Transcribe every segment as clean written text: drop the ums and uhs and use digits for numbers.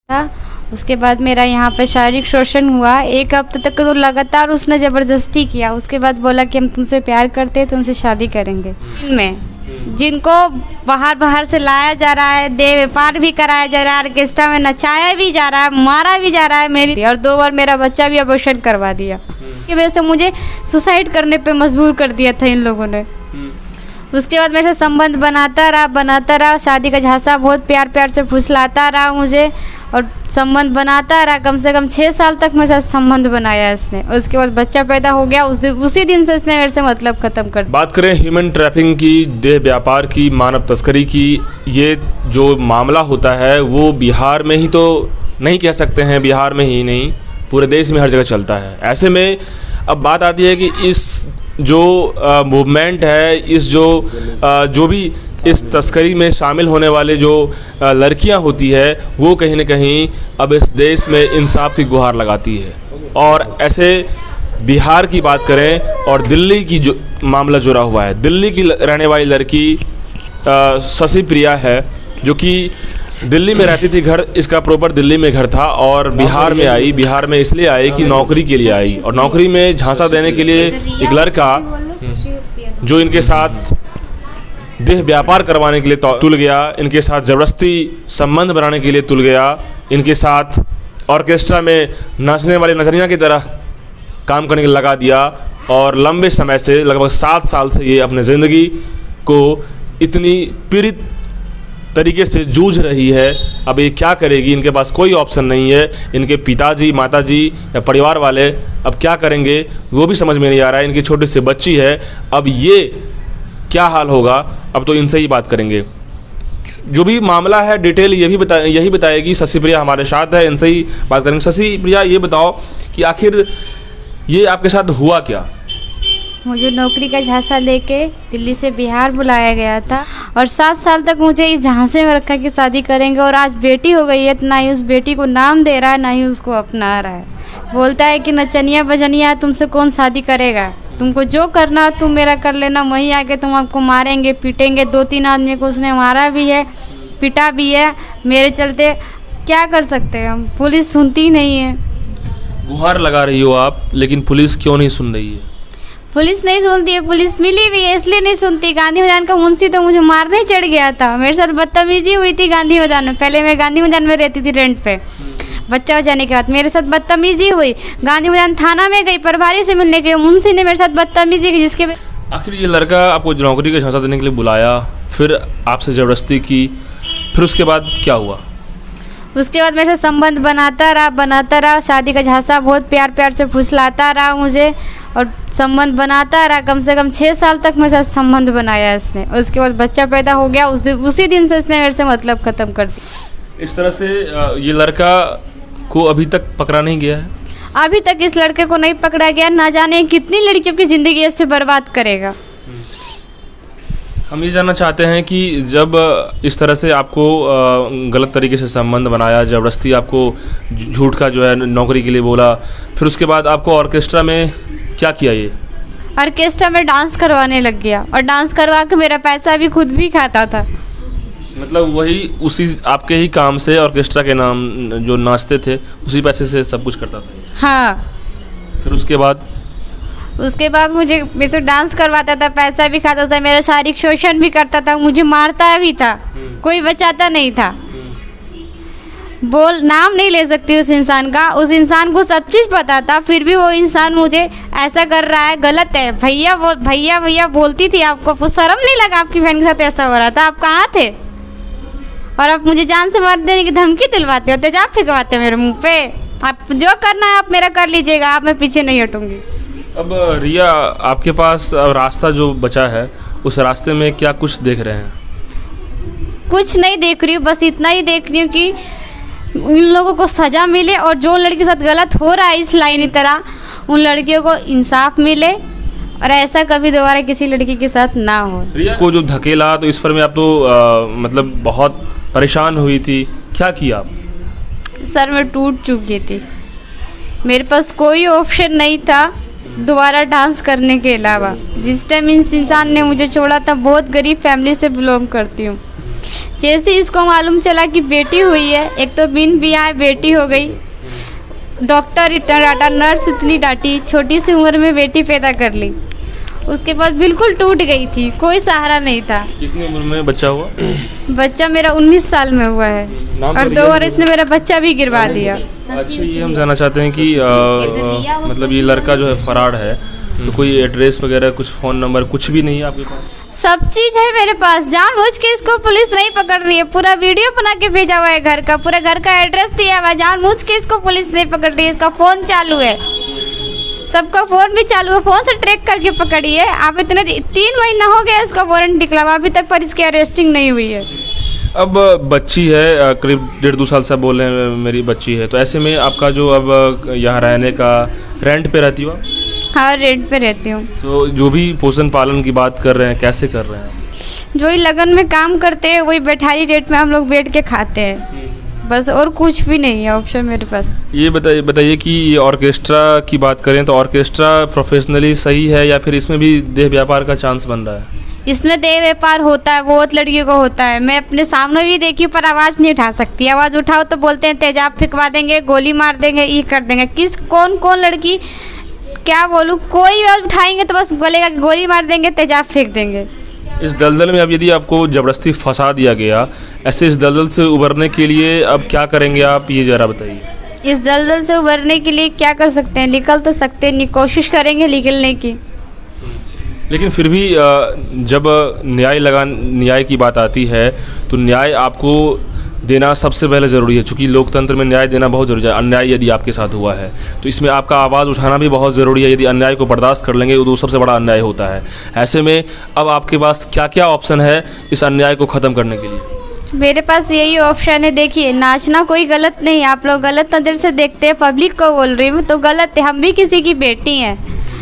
था। उसके बाद मेरा यहाँ पे शारीरिक शोषण हुआ। 1 हफ्ते तक तो लगातार उसने ज़बरदस्ती किया। उसके बाद बोला कि हम तुमसे प्यार करते हैं, तुमसे शादी करेंगे। में जिनको बाहर से लाया जा रहा है, देह व्यापार भी कराया जा रहा है, ऑर्केस्ट्रा में नचाया भी जा रहा है, मारा भी जा रहा है मेरी, और 2 बार मेरा बच्चा भी अबॉर्शन करवा दिया। की वजह से मुझे सुसाइड करने पे मजबूर कर दिया था इन लोगों ने। उसके बाद मेरे से संबंध बनाता रहा, शादी का झांसा बहुत प्यार से फुसलाता रहा मुझे, और संबंध बनाता रहा। कम से कम 6 साल तक मेरे साथ संबंध बनाया इसने। उसके बाद बच्चा पैदा हो गया, उसी दिन से इसने मेरे से मतलब ख़त्म कर दिया। बात करें ह्यूमन ट्रैफिकिंग की, देह व्यापार की, मानव तस्करी की, ये जो मामला होता है वो बिहार में ही तो नहीं कह सकते हैं, बिहार में ही नहीं पूरे देश में हर जगह चलता है। ऐसे में अब बात आती है कि इस जो मूवमेंट है, इस जो भी इस तस्करी में शामिल होने वाले जो लड़कियां होती है, वो कहीं ना कहीं अब इस देश में इंसाफ की गुहार लगाती है। और ऐसे बिहार की बात करें और दिल्ली की जो मामला जुड़ा हुआ है, दिल्ली की रहने वाली लड़की शशि प्रिया है, जो कि दिल्ली में रहती थी। घर इसका प्रॉपर दिल्ली में घर था, और बिहार में आई। बिहार में इसलिए आई कि नौकरी के लिए आई, और नौकरी में झांसा देने के लिए एक लड़का जो इनके साथ देह व्यापार करवाने के लिए तुल गया, इनके साथ ज़बरदस्ती संबंध बनाने के लिए तुल गया, इनके साथ ऑर्केस्ट्रा में नाचने वाले नचनिया की तरह काम करने के लिए लगा दिया। और लंबे समय से, लगभग 7 साल से ये अपने ज़िंदगी को इतनी पीड़ित तरीके से जूझ रही है। अब ये क्या करेगी, इनके पास कोई ऑप्शन नहीं है। इनके पिताजी, माताजी या परिवार वाले अब क्या करेंगे वो भी समझ में नहीं आ रहा है। इनकी छोटी सी बच्ची है, अब ये क्या हाल होगा, अब तो इनसे ही बात करेंगे। जो भी मामला है डिटेल यही बताएगी शशि प्रिया हमारे साथ है, इनसे ही बात करेंगे। शशि प्रिया, ये बताओ कि आखिर ये आपके साथ हुआ क्या? मुझे नौकरी का झांसा लेके दिल्ली से बिहार बुलाया गया था, और 7 साल तक मुझे इस झांसे में रखा कि शादी करेंगे। और आज बेटी हो गई है, ना ही उस बेटी को नाम दे रहा है, ना ही उसको अपना रहा है। बोलता है कि नचनिया बजनिया तुमसे कौन शादी करेगा, तुमको जो करना तुम मेरा कर लेना, वहीं आके तुम आपको मारेंगे पीटेंगे। 2-3 आदमी को उसने मारा भी है, पिटा भी है मेरे चलते। क्या कर सकते हैं हम, पुलिस सुनती नहीं है। गुहार लगा रही हो आप, लेकिन पुलिस क्यों नहीं सुन रही है? पुलिस नहीं सुनती है, पुलिस मिली भी है इसलिए नहीं सुनती। गांधी मैदान का मुंशी तो मुझे मारने चढ़ गया था, मेरे साथ बदतमीजी हुई थी गांधी मैदान में। पहले मैं गांधी मैदान में रहती थी रेंट पे, बच्चा हो जाने के बाद मेरे साथ बदतमीजी हुई। गांधी मैदान थाना में गई प्रभारी से मिलने के लिए, मुंशी ने मेरे साथ बदतमीजी की, जिसके आखिर ये लड़का आपको नौकरी का झांसा देने के लिए बुलाया, फिर आपसे ज़बरदस्ती की, फिर उसके बाद क्या हुआ? उसके बाद मेरे से संबंध बनाता रहा, शादी का झांसा बहुत प्यार से फुसलाता रहा मुझे, और संबंध बनाता रहा। कम से कम 6 साल तक मेरे साथ संबंध बनाया इसने। उसके बाद बच्चा पैदा हो गया, उसी दिन से इसने मेरे से मतलब ख़त्म कर दिया। इस तरह से ये लड़का को अभी तक पकड़ा नहीं गया है? अभी तक इस लड़के को नहीं पकड़ा गया। ना जाने कितनी लड़कियों की ज़िंदगी इससे बर्बाद करेगा। हम ये जानना चाहते हैं कि जब इस तरह से आपको गलत तरीके से संबंध बनाया, ज़बरदस्ती आपको झूठ का जो है नौकरी के लिए बोला, फिर उसके बाद आपको ऑर्केस्ट्रा में क्या किया? ये ऑर्केस्ट्रा में डांस करवाने लग गया, और डांस करवा के मेरा पैसा भी खुद भी खाता था। मतलब वही उसी आपके ही काम से ऑर्केस्ट्रा के नाम जो नाचते थे उसी पैसे से सब कुछ करता था? हाँ। फिर उसके बाद मुझे तो डांस करवाता था, पैसा भी खाता था, मेरा शारीरिक शोषण भी करता था, मुझे मारता भी था, कोई बचाता नहीं था। नाम नहीं ले सकती उस इंसान का, उस इंसान को सब चीज़ पता था, फिर भी वो इंसान मुझे ऐसा कर रहा है, गलत है। भैया बोलती थी, आपको शर्म नहीं लगा? आपकी बहन के साथ ऐसा हो रहा था, आप कहाँ थे? और आप मुझे जान से मार देने की धमकी दिलवाते हो, तेजाब फेंकवाते हो मेरे मुंह पे। आप जो करना है आप मेरा कर लीजिएगा, आप मैं पीछे नहीं हटूंगी। अब रिया, आपके पास रास्ता जो बचा है, उस रास्ते में क्या कुछ देख रहे हैं? कुछ नहीं देख रही हूँ, बस इतना ही देख रही हूँ कि उन लोगों को सज़ा मिले, और जो लड़की के साथ गलत हो रहा है इस लाइन की तरह, उन लड़कियों को इंसाफ मिले, और ऐसा कभी दोबारा किसी लड़की के साथ ना हो। रिया को जो धकेला, तो इस पर में आप तो मतलब बहुत परेशान हुई थी, क्या किया आप? सर मैं टूट चुकी थी, मेरे पास कोई ऑप्शन नहीं था दोबारा डांस करने के अलावा। जिस टाइम इस इंसान ने मुझे छोड़ा था, बहुत गरीब फैमिली से बिलोंग करती हूँ, जैसे इसको मालूम चला कि बेटी हुई है, एक तो बिन ब्याह बेटी हो गई, डॉक्टर इतना डांटा, नर्स इतनी डांटी, छोटी सी उम्र में बेटी पैदा कर ली। उसके बाद बिल्कुल टूट गई थी, कोई सहारा नहीं था। कितनी उम्र में बच्चा हुआ? बच्चा मेरा 19 साल में हुआ है और 2 वर्ष ने मेरा बच्चा भी गिरवा दिया। अच्छा, ये हम जानना चाहते हैं कि मतलब ये लड़का जो है फरार है, तो कोई एड्रेस वगैरह, कुछ फ़ोन नंबर, कुछ भी नहीं है आपके पास? सब चीज़ है मेरे पास। जानबूझ के इसको पुलिस नहीं पकड़ रही है, पूरा वीडियो बना के भेजा हुआ है घर का, पूरे घर का एड्रेस दिया हुआ है, जानबूझ के इसको पुलिस नहीं पकड़ रही है। इसका फ़ोन चालू है, सबका फ़ोन भी चालू है, फ़ोन से ट्रैक करके पकड़ी है। आप इतने 3 महीना हो गया इसका वारंट निकला हुआ, अभी तक पर इसकी अरेस्टिंग नहीं हुई है। अब बच्ची है, करीब 1.5-2 साल से बोल रहे हैं मेरी बच्ची है, तो ऐसे में आपका जो अब यहाँ रहने का, रेंट पे रहती हो? हाँ, रेंट पे रहती हूँ। तो जो भी पोषण पालन की बात कर रहे हैं, कैसे कर रहे हैं? जो ही लगन में काम करते हैं वही बैठारी रेट में हम लोग बैठ के खाते हैं, बस और कुछ भी नहीं है ऑप्शन मेरे पास। ये बताइए कि ये ऑर्केस्ट्रा की बात करें तो ऑर्केस्ट्रा प्रोफेशनली सही है या फिर इसमें भी देह व्यापार का चांस बन रहा है? इसमें देह व्यापार होता है, बहुत लड़कियों को होता है। मैं अपने सामने भी देखी पर आवाज़ नहीं उठा सकती। आवाज़ उठाओ तो बोलते हैं तेजाब फेंकवा देंगे, गोली मार देंगे, ये कर देंगे। कौन लड़की क्या बोलूँ, कोई आवाज़ उठाएंगे तो बस बोलेगा कि गोली मार देंगे, तेजाब फेंक देंगे। इस दलदल में अब यदि आपको ज़बरदस्ती फंसा दिया गया, ऐसे इस दलदल से उबरने के लिए अब क्या करेंगे आप, ये ज़रा बताइए। इस दलदल से उबरने के लिए क्या कर सकते हैं, निकल तो सकते हैं, कोशिश करेंगे निकलने की। लेकिन फिर भी जब न्याय की बात आती है तो न्याय आपको देना सबसे पहले ज़रूरी है, क्योंकि लोकतंत्र में न्याय देना बहुत ज़रूरी है। अन्याय यदि आपके साथ हुआ है तो इसमें आपका आवाज़ उठाना भी बहुत ज़रूरी है। यदि अन्याय को बर्दाश्त कर लेंगे तो सबसे बड़ा अन्याय होता है। ऐसे में अब आपके पास क्या क्या ऑप्शन है इस अन्याय को ख़त्म करने के लिए? मेरे पास यही ऑप्शन है। देखिए, नाचना कोई गलत नहीं है, आप लोग गलत नज़र से देखते हैं, पब्लिक को बोल रही हूँ तो गलत है। हम भी किसी की बेटी हैं,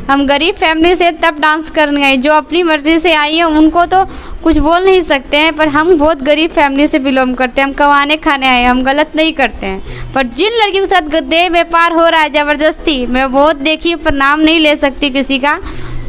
हम गरीब फैमिली से तब डांस करने आई, जो अपनी मर्ज़ी से आई हैं उनको तो कुछ बोल नहीं सकते हैं, पर हम बहुत गरीब फैमिली से बिलोंग करते हैं, हम कमाने खाने आए, हम गलत नहीं करते हैं। पर जिन लड़कियों के साथ देह व्यापार हो रहा है ज़बरदस्ती, मैं बहुत देखी पर नाम नहीं ले सकती किसी का,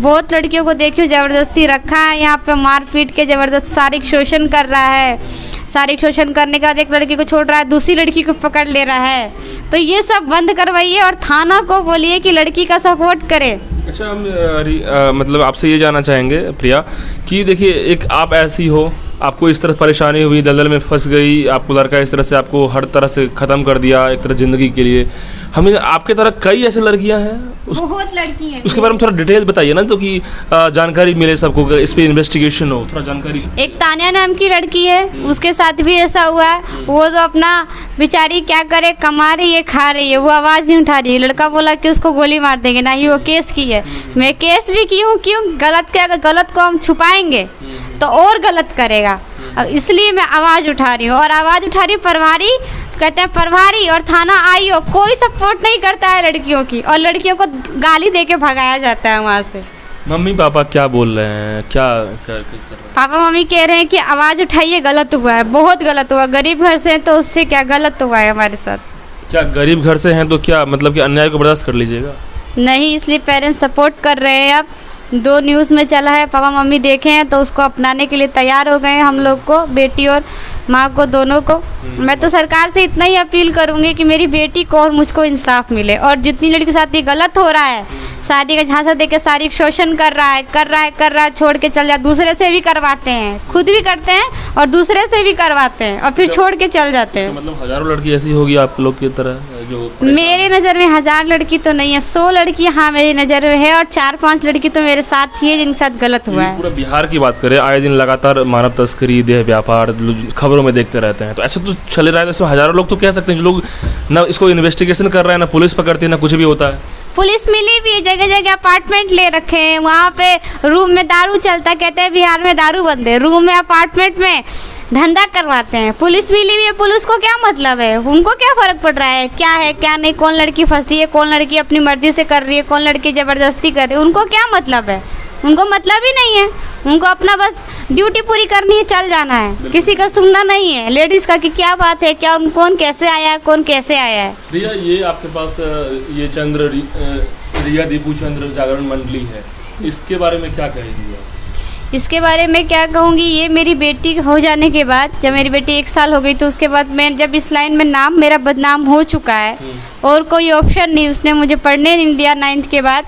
बहुत लड़कियों को देखी ज़बरदस्ती रखा है यहाँ पे, मार पीट के ज़बरदस्त शारीरिक शोषण कर रहा है। शारीरिक शोषण करने के बाद एक लड़की को छोड़ रहा है, दूसरी लड़की को पकड़ ले रहा है। तो ये सब बंद करवाइए और थाना को बोलिए कि लड़की का सपोर्ट करे। अच्छा, हम मतलब आपसे ये जानना चाहेंगे प्रिया कि देखिए, एक आप ऐसी हो, आपको इस तरह परेशानी हुई, दलदल में फंस गई, आपको लड़का इस तरह से आपको हर तरह से ख़त्म कर दिया एक तरह ज़िंदगी के लिए। हमें आपके तरह कई ऐसी लड़कियां हैं, बहुत लड़की हैं। उसके बारे में थोड़ा डिटेल बताइए ना, तो कि जानकारी मिले सबको, इस पर इन्वेस्टिगेशन हो, थोड़ा जानकारी। एक तानिया नाम की लड़की है, उसके साथ भी ऐसा हुआ है। वो तो अपना बेचारी क्या करे, कमा रही है, खा रही है, वो आवाज़ नहीं उठा रही है। लड़का बोला कि उसको गोली मार देंगे, ना ही वो केस की है। मैं केस भी की हूँ, क्यों गलत क्या, अगर गलत को हम छुपाएंगे तो और गलत करेगा, इसलिए मैं आवाज़ उठा रही हूँ। और आवाज़ उठा रही हूँ, प्रभारी कहते हैं, प्रभारी और थाना आई हो, कोई सपोर्ट नहीं करता है लड़कियों की, और लड़कियों को गाली दे के भगाया जाता है वहाँ से। मम्मी पापा क्या बोल रहे हैं, क्या कर रहे हैं? पापा मम्मी कह रहे हैं कि आवाज़ उठाइए, गलत हुआ है, बहुत गलत हुआ। गरीब घर से हैं तो उससे क्या गलत हुआ है हमारे साथ। क्या गरीब घर से हैं तो क्या मतलब कि अन्याय को बर्दाश्त कर लीजिएगा? नहीं, इसलिए पेरेंट्स सपोर्ट कर रहे हैं। अब 2 न्यूज़ में चला है, पापा मम्मी देखे हैं तो उसको अपनाने के लिए तैयार हो गए हैं, हम लोग को, बेटी और माँ को, दोनों को। मैं तो सरकार से इतना ही अपील करूँगी कि मेरी बेटी को और मुझको इंसाफ मिले। और जितनी लड़की के साथ ये गलत हो रहा है, शादी का झांसा देके शारीरिक शोषण कर रहा है, छोड़ के चल जाए, दूसरे से भी करवाते हैं, खुद भी करते हैं और दूसरे से भी करवाते हैं और फिर छोड़ के चल जाते हैं। मतलब हज़ारों लड़की ऐसी होगी आप लोग की तरह जो? मेरे नज़र में 1000 लड़की तो नहीं है, 100 लड़की हाँ मेरी नज़र में है, और 4-5 लड़की तो मेरे साथ ही है जिनके साथ गलत हुआ है। पूरा बिहार की बात करें, आए दिन लगातार मानव तस्करी, देह व्यापार खबरों में देखते रहते हैं, तो ऐसे तो चले रहा है। इसमें हज़ारों लोग तो कह सकते हैं, जो लोग ना इसको इन्वेस्टिगेशन कर रहे हैं, ना पुलिस पकड़ती है, ना कुछ भी होता है। पुलिस मिली भी है, जगह जगह अपार्टमेंट ले रखे हैं, वहाँ पे रूम में दारू चलता है, कहते हैं बिहार में दारू बंद है, रूम में अपार्टमेंट में धंधा करवाते हैं। पुलिस मिली हुई है, पुलिस को क्या मतलब है, उनको क्या फ़र्क पड़ रहा है क्या नहीं, कौन लड़की फंसी है, कौन लड़की अपनी मर्जी से कर रही है, कौन लड़की ज़बरदस्ती कर रही है, उनको क्या मतलब है, उनको मतलब ही नहीं है। उनको अपना बस ड्यूटी पूरी करनी है, चल जाना है, किसी का सुनना नहीं है लेडीज़ का कि क्या बात है, क्या कौन कैसे आया है, कौन कैसे आया है। रिया, ये आपके पास ये रिया दीपू चंद्र जागरण मंडली है, इसके बारे में क्या कहेंगे आप? इसके बारे में क्या कहूँगी, ये मेरी बेटी हो जाने के बाद, जब मेरी बेटी 1 साल हो गई तो उसके बाद मैं जब इस लाइन में नाम मेरा बदनाम हो चुका है और कोई ऑप्शन नहीं, उसने मुझे पढ़ने नहीं दिया 9th के बाद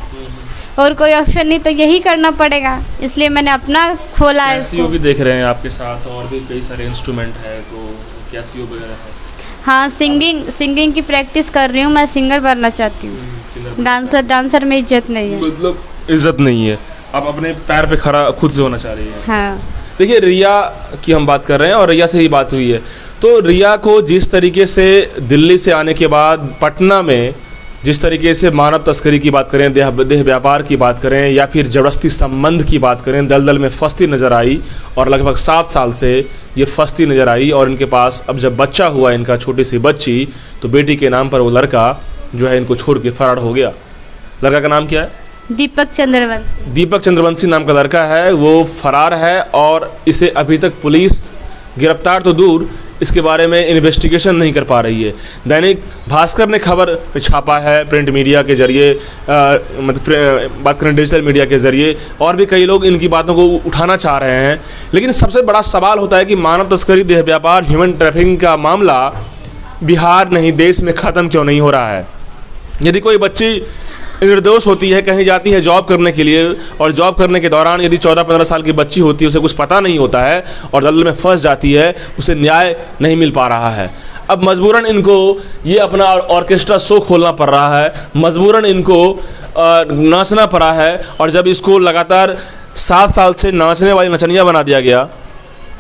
और कोई ऑप्शन नहीं, तो यही करना पड़ेगा, इसलिए मैंने अपना खोला है इसको। भी देख रहे हैं आपके साथ और भी कई सारे इंस्ट्रूमेंट है, तो कैसियो वगैरह है? हाँ, सिंगिंग की प्रैक्टिस कर रही हूँ, मैं सिंगर बनना चाहती हूँ। डांसर में इज्जत नहीं है, मतलब इज्जत नहीं है, आप अपने पैर पे खड़ा खुद से होना चाह रही हैं। हाँ। देखिए, रिया की हम बात कर रहे हैं और रिया से ही बात हुई है, तो रिया को जिस तरीके से दिल्ली से आने के बाद पटना में जिस तरीके से मानव तस्करी की बात करें, देह व्यापार की बात करें या फिर जबरदस्ती संबंध की बात करें, दलदल में फंसती नज़र आई और लगभग 7 साल से ये फंसती नज़र आई। और इनके पास अब जब बच्चा हुआ इनका, छोटी सी बच्ची, तो बेटी के नाम पर वो लड़का जो है इनको छोड़ के फरार हो गया। लड़का का नाम क्या है? दीपक चंद्रवंशी। दीपक चंद्रवंशी नाम का लड़का है, वो फरार है और इसे अभी तक पुलिस गिरफ्तार तो दूर, इसके बारे में इन्वेस्टिगेशन नहीं कर पा रही है। दैनिक भास्कर ने खबर छापा है प्रिंट मीडिया के जरिए, मतलब बात करें डिजिटल मीडिया के ज़रिए, और भी कई लोग इनकी बातों को उठाना चाह रहे हैं। लेकिन सबसे बड़ा सवाल होता है कि मानव तस्करी, देह व्यापार, ह्यूमन ट्रैफिकिंग का मामला बिहार नहीं, देश में ख़त्म क्यों नहीं हो रहा है? यदि कोई बच्ची निर्दोष होती है, कहीं जाती है जॉब करने के लिए और जॉब करने के दौरान यदि 14-15 साल की बच्ची होती है, उसे कुछ पता नहीं होता है और दलदल में फंस जाती है, उसे न्याय नहीं मिल पा रहा है। अब मजबूरन इनको ये अपना ऑर्केस्ट्रा शो खोलना पड़ रहा है, मजबूरन इनको नाचना पड़ा है, और जब इसको लगातार 7 साल से नाचने वाली नचनिया बना दिया गया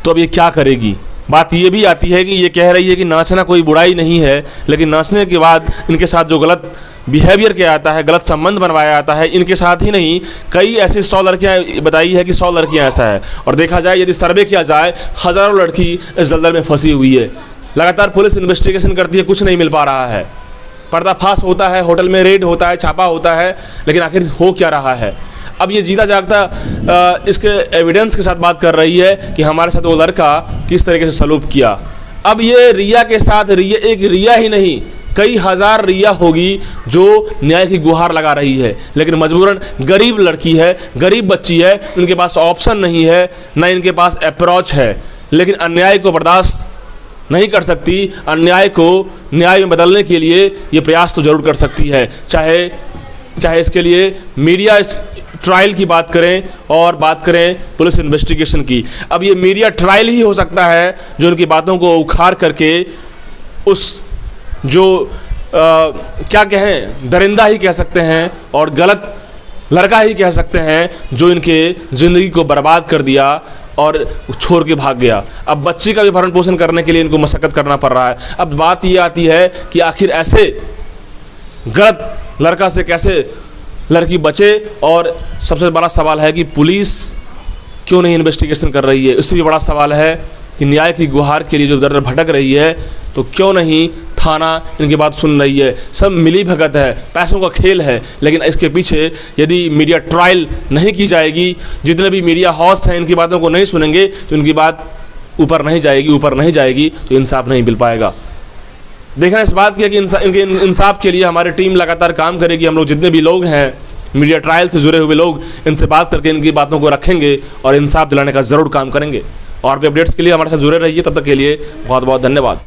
तो अब ये क्या करेगी? बात ये भी आती है कि ये कह रही है कि नाचना कोई बुराई नहीं है, लेकिन नाचने के बाद इनके साथ जो गलत बिहेवियर किया जाता है, गलत संबंध बनवाया जाता है, इनके साथ ही नहीं कई ऐसी 100 लड़कियाँ बताई है कि 100 लड़कियाँ ऐसा है। और देखा जाए, यदि सर्वे किया जाए, हज़ारों लड़की इस दलदल में फंसी हुई है। लगातार पुलिस इन्वेस्टिगेशन करती है, कुछ नहीं मिल पा रहा है, पर्दाफाश होता है, होटल में रेड होता है, छापा होता है, लेकिन आखिर हो क्या रहा है? अब ये जीता जागता इसके एविडेंस के साथ बात कर रही है कि हमारे साथ वो लड़का किस तरीके से सलूक किया। अब ये रिया के साथ एक रिया ही नहीं, कई हज़ार रिया होगी जो न्याय की गुहार लगा रही है, लेकिन मजबूरन गरीब लड़की है, गरीब बच्ची है, इनके पास ऑप्शन नहीं है, ना इनके पास अप्रोच है, लेकिन अन्याय को बर्दाश्त नहीं कर सकती। अन्याय को न्याय में बदलने के लिए ये प्रयास तो जरूर कर सकती है, चाहे इसके लिए मीडिया इस ट्रायल की बात करें और बात करें पुलिस इन्वेस्टिगेशन की। अब ये मीडिया ट्रायल ही हो सकता है जो उनकी बातों को उखाड़ करके उस जो क्या कहें, दरिंदा ही कह सकते हैं और गलत लड़का ही कह सकते हैं, जो इनके ज़िंदगी को बर्बाद कर दिया और छोड़ के भाग गया। अब बच्ची का भी भरण पोषण करने के लिए इनको मशक्क़त करना पड़ रहा है। अब बात ये आती है कि आखिर ऐसे गलत लड़का से कैसे लड़की बचे, और सबसे बड़ा सवाल है कि पुलिस क्यों नहीं इन्वेस्टिगेशन कर रही है। इससे भी बड़ा सवाल है कि न्याय की गुहार के लिए जो दर भटक रही है, तो क्यों नहीं थाना इनकी बात सुन रही है। सब मिली भगत है, पैसों का खेल है, लेकिन इसके पीछे यदि मीडिया ट्रायल नहीं की जाएगी, जितने भी मीडिया हाउस हैं इनकी बातों को नहीं सुनेंगे, तो इनकी बात ऊपर नहीं जाएगी, तो इंसाफ नहीं मिल पाएगा। देखना इस बात की है कि इनके इंसाफ के लिए हमारी टीम लगातार काम करेगी। हम लोग जितने भी लोग हैं मीडिया ट्रायल से जुड़े हुए लोग, इनसे बात करके इनकी बातों को रखेंगे और इंसाफ दिलाने का ज़रूर काम करेंगे। और भी अपडेट्स के लिए हमारे साथ जुड़े रहिए। तब तक के लिए बहुत बहुत धन्यवाद।